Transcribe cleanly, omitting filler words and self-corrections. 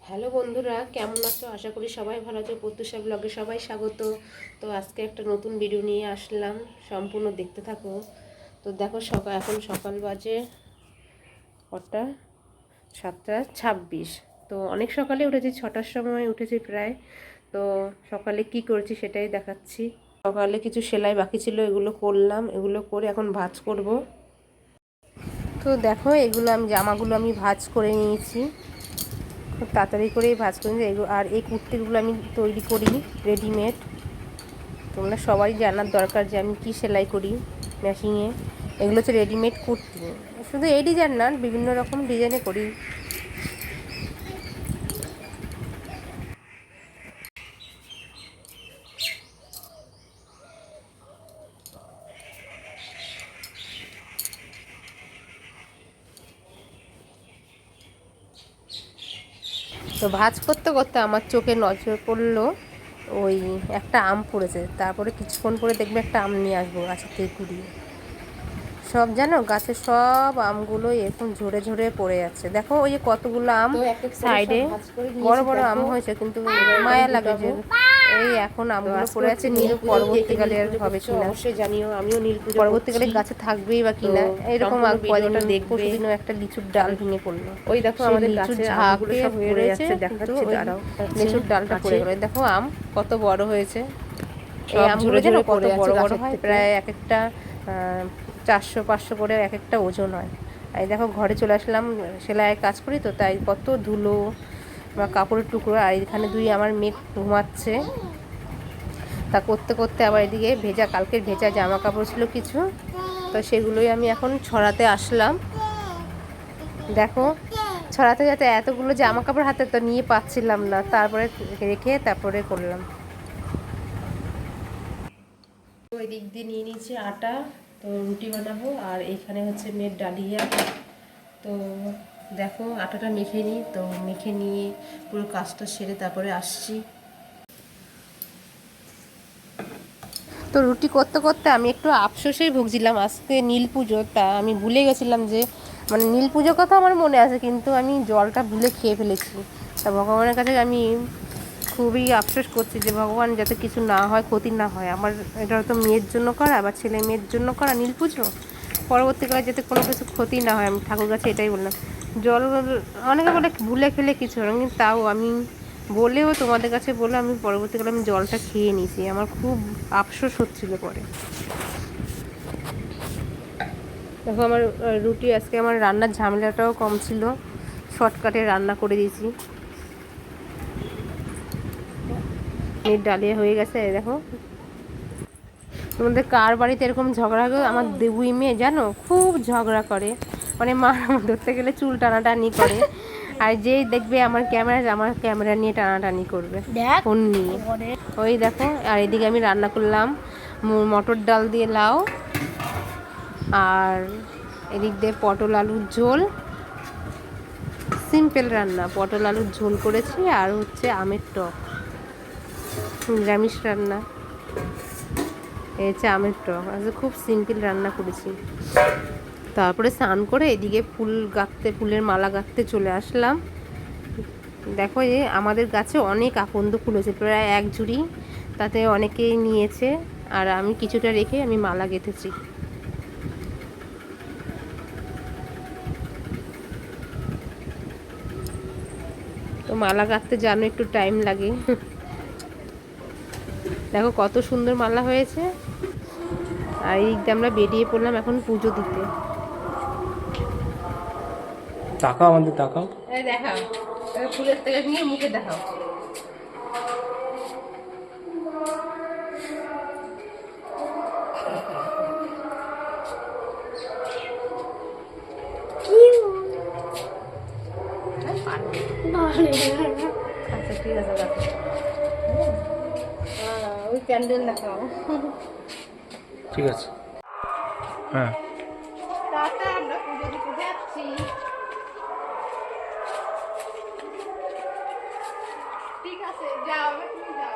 Hello বন্ধুরা, কেমন আছো? আশা করি সবাই ভালো আছো। প্রত্যুষা ব্লগে সবাই স্বাগত। তো আজকে একটা নতুন ভিডিও নিয়ে আসলাম, সম্পূর্ণ দেখতে থাকো। তো দেখো এখন সকাল বাজে কটা, 7:26। তো অনেক সকালে উঠেছি, 6টার সময় উঠেছি প্রায়। তো সকালে কি করেছি সেটাই দেখাচ্ছি। সকালে কিছু সেলাই বাকি ছিল, এগুলো করলাম। এগুলো করে এখন ভাঁজ করব। তো দেখো এগুলো জামাগুলো আমি ভাঁজ করে নিয়েছি, খুব তাড়াতাড়ি করেই ভাঁজ করে নিয়েছি। এগুলো আর এই কুর্তিগুলো আমি তৈরি করি রেডিমেড। তোমরা সবাই জানার দরকার যে আমি কি সেলাই করি মেশিনে। এগুলো হচ্ছে রেডিমেড কুর্তি, শুধু এই ডিজাইন না, বিভিন্ন রকম ডিজাইনে করি। তো ভাঁজ করতে করতে আমার চোখে নজর পড়লো ওই একটা আম পড়েছে। তারপরে কিছুক্ষণ পরে দেখবে একটা আম নিয়ে আসবো গাছের থেকে কুড়িয়ে। সব জানো গাছের সব আমগুলো এরকম ঝরে ঝরে পড়ে যাচ্ছে। দেখো ওই যে কতগুলো আম সাইডে বড় বড় আম হয়েছে, কিন্তু মায়া লাগে যে এই এখন আমগুলো পড়ে আছে। নীল পরবর্তীকালে আর হবে কিনা অবশ্যই জানিও। আমিও নীল পুজো পরবর্তীকালে গাছে থাকবেই বা কিনা। এরকম কদিনও পরশুদিনও একটা লিচুর ডাল ভেঙে পড়লো। ওই দেখো আমাদের লিচুর ঝাঁকে হয়ে রয়েছে, দেখাচ্ছি দাঁড়াও। লিচুর ডালটা পড়ে গেল। দেখো আম কত বড় হয়েছে। এই আমগুলো যেন কত বড় বড় হয়, প্রায় এক একটা 400-500 করে এক একটা ওজন হয়। এই দেখো ঘরে চলে আসলাম, সেলাইয়ের কাজ করি তো, তাই কত ধুলো বা কাপড়ের টুকরো। আর এখানে আমার মেয়ে ঘুমাচ্ছে। তা করতে করতে আবার এদিকে কালকের ভেজা জামা কাপড় ছিল কিছু, তো সেগুলোই আমি এখন ছড়াতে আসলাম। দেখো ছড়াতে যাতে এতগুলো জামা কাপড় হাতে তো নিয়ে পাচ্ছিলাম না, তারপরে রেখে তারপরে করলাম। ওই দিক দিয়ে নিয়ে নিয়েছি আটা, তো রুটি বানাবো। আর এইখানে হচ্ছে মেয়ের ডালিয়া। তো দেখো আটাটা মেখে নিই, তো মেখে নিয়ে পুরো কাজটা সেরে তারপরে আসছি। তো রুটি করতে করতে আমি একটু আফসোসেই ভুগছিলাম। আজকে নীল পুজো, তা আমি ভুলে গেছিলাম যে নীল পুজোর কথা আমার মনে আছে, কিন্তু আমি জলটা ভুলে খেয়ে ফেলেছি। তা ভগবানের কাছে আমি খুবই আফসোস করছি যে ভগবান যাতে কিছু না হয়, ক্ষতি না হয়। আমার এটা তো মেয়ের জন্য করা, আবার ছেলে মেয়ের জন্য করা নীল পুজো, পরবর্তীকালে যাতে কোনো কিছু ক্ষতি না হয়, আমি ঠাকুর কাছে এটাই বললাম। জল অনেকে বলে ভুলে খেলে কিছু হয় না, কিন্তু তাও আমি বলেও তোমাদের কাছে বলে আমি পরবর্তীকালে জলটা খেয়ে নিয়েছি। আমার খুব আফসোস হচ্ছিল পরে। দেখো আমার রুটি, আজকে আমার রান্নার ঝামেলাটাও কম ছিল, শর্টকাটে রান্না করে দিয়েছি। মেয়ের ডালিয়া হয়ে গেছে। দেখো তোমাদের কার বাড়িতে এরকম ঝগড়া করে? আমার দেবুই মেয়ে জানো খুব ঝগড়া করে, মা ধরতে গেলে চুল টানাটানি করে। আর যেই দেখবে আমার ক্যামেরা নিয়ে টানাটানি করবে ফোন নিয়ে। ওই দেখো, আর এদিকে আমি রান্না করলাম মটর ডাল দিয়ে লাউ, আর এদিক দিয়ে পটল আলুর ঝোল। সিম্পল রান্না, পটল আলুর ঝোল করেছি, আর হচ্ছে আমের টক, নিরামিষ রান্না। এই হচ্ছে আমের টক। আজকে খুব সিম্পল রান্না করেছি। তারপরে স্নান করে এদিকে ফুলের মালা গাঁথতে চলে আসলাম। দেখো যে আমাদের গাছে অনেক আকন্দ ফুল হয়েছে, প্রায় 1 ঝুড়ি, তাতে অনেকেই নিয়েছে। আর আমি কিছুটা রেখে আমি মালা গেঁথেছি। তো মালা গাঁথতে জানো একটু টাইম লাগে। দেখো কত সুন্দর মালা হয়েছে। আর এই দিকে আমরা বেরিয়ে পড়লাম এখন পুজো দিতে। তাকাও আমাদের, তাকাও। দেখাও ফুলের থেকে নিয়ে মুখে দেখাও। আচ্ছা ঠিক আছে, দেখো ওই ক্যান্ডেল দেখাও। ঠিক আছে, হ্যাঁ। টাটা, আমরা পুজো দিতে যাচ্ছি। ঠিক আছে, যাও, তুমি যাও।